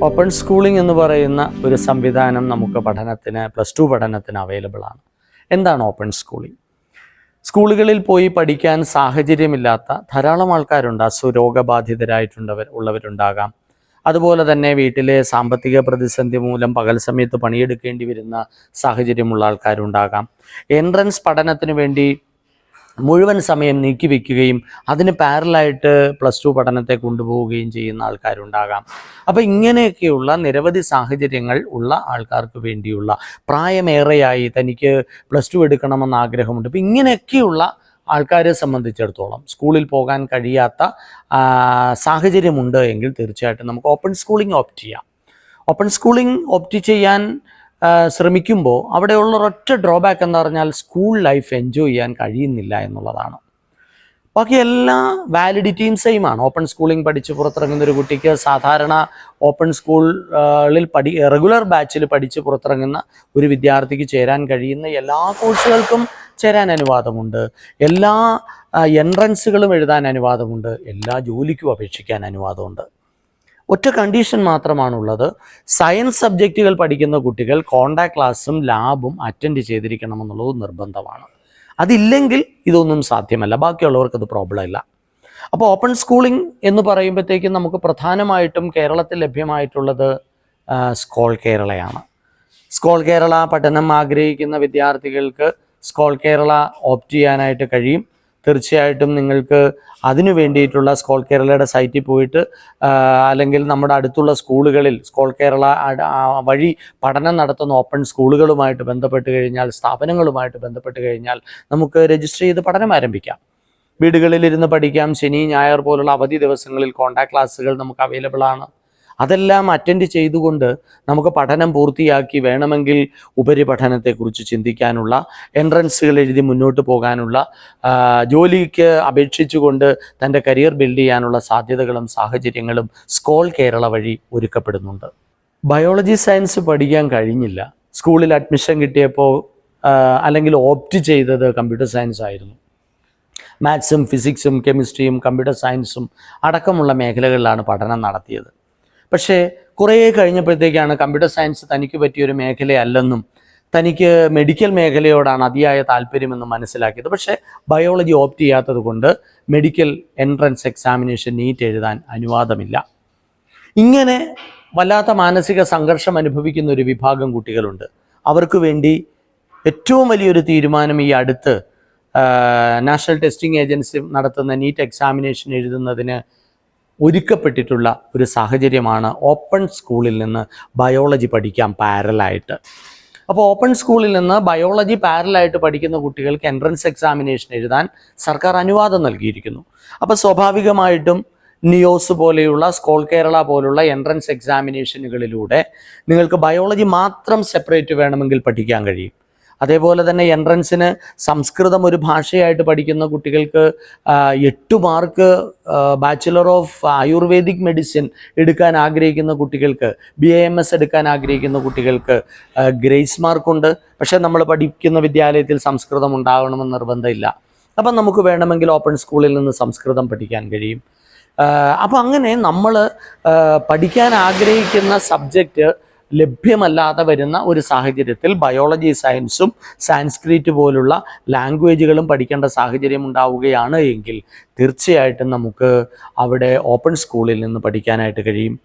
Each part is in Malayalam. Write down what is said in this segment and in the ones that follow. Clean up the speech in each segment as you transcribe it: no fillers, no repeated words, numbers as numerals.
ഓപ്പൺ സ്കൂളിംഗ് എന്ന് പറയുന്ന ഒരു സംവിധാനം നമുക്ക് പ്ലസ് ടു പഠനത്തിന് അവൈലബിൾ ആണ്. എന്താണ് ഓപ്പൺ സ്കൂളിംഗ്? സ്കൂളുകളിൽ പോയി പഠിക്കാൻ സാഹചര്യമില്ലാത്ത ധാരാളം ആൾക്കാരുണ്ട്. ഉള്ളവരുണ്ടാകാം. അതുപോലെ തന്നെ വീട്ടിലെ സാമ്പത്തിക പ്രതിസന്ധി മൂലം പകൽ സമയത്ത് പണിയെടുക്കേണ്ടി വരുന്ന സാഹചര്യമുള്ള ആൾക്കാരുണ്ടാകാം. എൻട്രൻസ് പഠനത്തിന് വേണ്ടി മുഴുവൻ സമയം നീക്കിവെക്കുകയും അതിന് പാരലായിട്ട് പ്ലസ് ടു പഠനത്തെ കൊണ്ടുപോവുകയും ചെയ്യുന്ന ആൾക്കാരുണ്ടാകാം. അപ്പോൾ ഇങ്ങനെയൊക്കെയുള്ള നിരവധി സാഹചര്യങ്ങൾ ഉള്ള ആൾക്കാർക്ക് വേണ്ടിയുള്ള, പ്രായമേറെയായി തനിക്ക് പ്ലസ് ടു എടുക്കണമെന്ന് ആഗ്രഹമുണ്ട്, അപ്പോൾ ഇങ്ങനെയൊക്കെയുള്ള ആൾക്കാരെ സംബന്ധിച്ചിടത്തോളം സ്കൂളിൽ പോകാൻ കഴിയാത്ത സാഹചര്യമുണ്ട് എങ്കിൽ തീർച്ചയായിട്ടും നമുക്ക് ഓപ്പൺ സ്കൂളിംഗ് ഓപ്റ്റ് ചെയ്യാം. ഓപ്പൺ സ്കൂളിംഗ് ഓപ്റ്റ് ചെയ്യാൻ ശ്രമിക്കുമ്പോൾ അവിടെയുള്ള ഒരൊറ്റ ഡ്രോബാക്ക് എന്ന് പറഞ്ഞാൽ സ്കൂൾ ലൈഫ് എൻജോയ് ചെയ്യാൻ കഴിയുന്നില്ല എന്നുള്ളതാണ്. ബാക്കി എല്ലാ വാലിഡിറ്റിയും സെയിം ആണ്. ഓപ്പൺ സ്കൂളിംഗ് പഠിച്ച് പുറത്തിറങ്ങുന്ന ഒരു കുട്ടിക്ക് സാധാരണ ഓപ്പൺ സ്കൂളിൽ റെഗുലർ ബാച്ചിൽ പഠിച്ച് പുറത്തിറങ്ങുന്ന ഒരു വിദ്യാർത്ഥിക്ക് ചേരാൻ കഴിയുന്ന എല്ലാ കോഴ്സുകൾക്കും ചേരാൻ അനുവാദമുണ്ട്. എല്ലാ എൻട്രൻസുകളും എഴുതാൻ അനുവാദമുണ്ട്. എല്ലാ ജോലിക്കും അപേക്ഷിക്കാൻ അനുവാദമുണ്ട്. ഒറ്റ കണ്ടീഷൻ മാത്രമാണുള്ളത്. സയൻസ് സബ്ജക്റ്റുകൾ പഠിക്കുന്ന കുട്ടികൾ കോണ്ടാക്ട് ക്ലാസ്സും ലാബും അറ്റൻഡ് ചെയ്തിരിക്കണമെന്നുള്ളത് നിർബന്ധമാണ്. അതില്ലെങ്കിൽ ഇതൊന്നും സാധ്യമല്ല. ബാക്കിയുള്ളവർക്ക് അത് പ്രോബ്ലം ഇല്ല. അപ്പോൾ ഓപ്പൺ സ്കൂളിംഗ് എന്ന് പറയുമ്പോഴത്തേക്കും നമുക്ക് പ്രധാനമായിട്ടും കേരളത്തിൽ ലഭ്യമായിട്ടുള്ളത് സ്കോൾ കേരളയാണ്. സ്കോൾ കേരള പഠനം ആഗ്രഹിക്കുന്ന വിദ്യാർത്ഥികൾക്ക് സ്കോൾ കേരള ഓപ്റ്റ് ചെയ്യാനായിട്ട് കഴിയും. തീർച്ചയായിട്ടും നിങ്ങൾക്ക് അതിനു വേണ്ടിയിട്ടുള്ള സ്കോൾ കേരളയുടെ സൈറ്റിൽ പോയിട്ട് അല്ലെങ്കിൽ നമ്മുടെ അടുത്തുള്ള സ്കൂളുകളിൽ സ്കോൾ കേരള വഴി പഠനം നടത്തുന്ന ഓപ്പൺ സ്കൂളുകളുമായിട്ട് ബന്ധപ്പെട്ട് കഴിഞ്ഞാൽ, സ്ഥാപനങ്ങളുമായിട്ട് ബന്ധപ്പെട്ട് കഴിഞ്ഞാൽ നമുക്ക് രജിസ്റ്റർ ചെയ്ത് പഠനം ആരംഭിക്കാം. വീടുകളിലിരുന്ന് പഠിക്കാം. ശനി ഞായർ പോലുള്ള അവധി ദിവസങ്ങളിൽ കോണ്ടാക്ട് ക്ലാസ്സുകൾ നമുക്ക് അവൈലബിൾ ആണ്. അതെല്ലാം അറ്റൻഡ് ചെയ്തുകൊണ്ട് നമുക്ക് പഠനം പൂർത്തിയാക്കി വേണമെങ്കിൽ ഉപരിപഠനത്തെക്കുറിച്ച് ചിന്തിക്കാനുള്ള, എൻട്രൻസുകൾ എഴുതി മുന്നോട്ട് പോകാനുള്ള, ജോലിക്ക് അപേക്ഷിച്ചുകൊണ്ട് തൻ്റെ കരിയർ ബിൽഡ് ചെയ്യാനുള്ള സാധ്യതകളും സാഹചര്യങ്ങളും സ്കോൾ കേരള വഴി ഒരുക്കപ്പെടുന്നുണ്ട്. ബയോളജി സയൻസ് പഠിക്കാൻ കഴിഞ്ഞില്ല, സ്കൂളിൽ അഡ്മിഷൻ കിട്ടിയപ്പോൾ അല്ലെങ്കിൽ ഓപ്റ്റ് ചെയ്തത് കമ്പ്യൂട്ടർ സയൻസ് ആയിരുന്നു. മാത്സും ഫിസിക്സും കെമിസ്ട്രിയും കമ്പ്യൂട്ടർ സയൻസും അടക്കമുള്ള മേഖലകളിലാണ് പഠനം നടത്തിയത്. പക്ഷേ കുറേ കഴിഞ്ഞപ്പോഴത്തേക്കാണ് കമ്പ്യൂട്ടർ സയൻസ് തനിക്ക് പറ്റിയൊരു മേഖലയല്ലെന്നും തനിക്ക് മെഡിക്കൽ മേഖലയോടാണ് അതിയായ താല്പര്യമെന്നും മനസ്സിലാക്കിയത്. പക്ഷേ ബയോളജി ഓപ്റ്റ് ചെയ്യാത്തത് കൊണ്ട് മെഡിക്കൽ എൻട്രൻസ് എക്സാമിനേഷൻ നീറ്റ് എഴുതാൻ അനുവാദമില്ല. ഇങ്ങനെ വല്ലാത്ത മാനസിക സംഘർഷം അനുഭവിക്കുന്ന ഒരു വിഭാഗം കുട്ടികളുണ്ട്. അവർക്ക് വേണ്ടി ഏറ്റവും വലിയൊരു തീരുമാനം ഈ അടുത്ത് നാഷണൽ ടെസ്റ്റിംഗ് ഏജൻസി നടത്തുന്ന നീറ്റ് എക്സാമിനേഷൻ എഴുതുന്നതിന് ഒരുക്കപ്പെട്ടിട്ടുള്ള ഒരു സാഹചര്യമാണ് ഓപ്പൺ സ്കൂളിൽ നിന്ന് ബയോളജി പഠിക്കാം പാരലായിട്ട്. അപ്പോൾ ഓപ്പൺ സ്കൂളിൽ നിന്ന് ബയോളജി പാരലായിട്ട് പഠിക്കുന്ന കുട്ടികൾക്ക് എൻട്രൻസ് എക്സാമിനേഷൻ എഴുതാൻ സർക്കാർ അനുവാദം നൽകിയിരിക്കുന്നു. അപ്പോൾ സ്വാഭാവികമായിട്ടും നിയോസ് പോലെയുള്ള സ്കോൾ കേരള പോലുള്ള എൻട്രൻസ് എക്സാമിനേഷനുകളിലൂടെ നിങ്ങൾക്ക് ബയോളജി മാത്രം സെപ്പറേറ്റ് വേണമെങ്കിൽ പഠിക്കാൻ കഴിയും. അതേപോലെ തന്നെ എൻട്രൻസിന് സംസ്കൃതം ഒരു ഭാഷയായിട്ട് പഠിക്കുന്ന കുട്ടികൾക്ക് 8 mark bachelor of ayurvedic medicine എടുക്കാൻ ആഗ്രഹിക്കുന്ന കുട്ടികൾക്ക്, BAMS എടുക്കാൻ ആഗ്രഹിക്കുന്ന കുട്ടികൾക്ക് ഗ്രേസ് മാർക്കുണ്ട്. പക്ഷേ നമ്മൾ പഠിക്കുന്ന വിദ്യാലയത്തിൽ സംസ്കൃതം ഉണ്ടാകണമെന്ന് നിർബന്ധമില്ല. അപ്പം നമുക്ക് വേണമെങ്കിൽ ഓപ്പൺ സ്കൂളിൽ നിന്ന് സംസ്കൃതം പഠിക്കാൻ കഴിയും. അപ്പോൾ അങ്ങനെ നമ്മൾ പഠിക്കാൻ ആഗ്രഹിക്കുന്ന സബ്ജക്റ്റ് ലഭ്യമല്ലാതെ വരുന്ന ഒരു സാഹചര്യത്തിൽ ബയോളജി സയൻസും സാൻസ്ക്രിറ്റ് പോലുള്ള ലാംഗ്വേജുകളും പഠിക്കേണ്ട സാഹചര്യം ഉണ്ടാവുകയാണ് എങ്കിൽ തീർച്ചയായിട്ടും നമുക്ക് അവിടെ ഓപ്പൺ സ്കൂളിൽ നിന്ന് പഠിക്കാനായിട്ട് കഴിയും.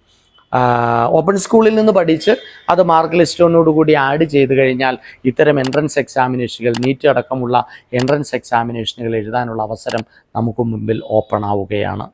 ഓപ്പൺ സ്കൂളിൽ നിന്ന് പഠിച്ച് അത് മാർക്ക് ലിസ്റ്റോടുകൂടി ആഡ് ചെയ്ത് കഴിഞ്ഞാൽ ഇത്തരം എൻട്രൻസ് എക്സാമിനേഷനുകൾ, നീറ്റ് അടക്കമുള്ള എൻട്രൻസ് എക്സാമിനേഷനുകൾ എഴുതാനുള്ള അവസരം നമുക്ക് മുമ്പിൽ ഓപ്പൺ ആവുകയാണ്.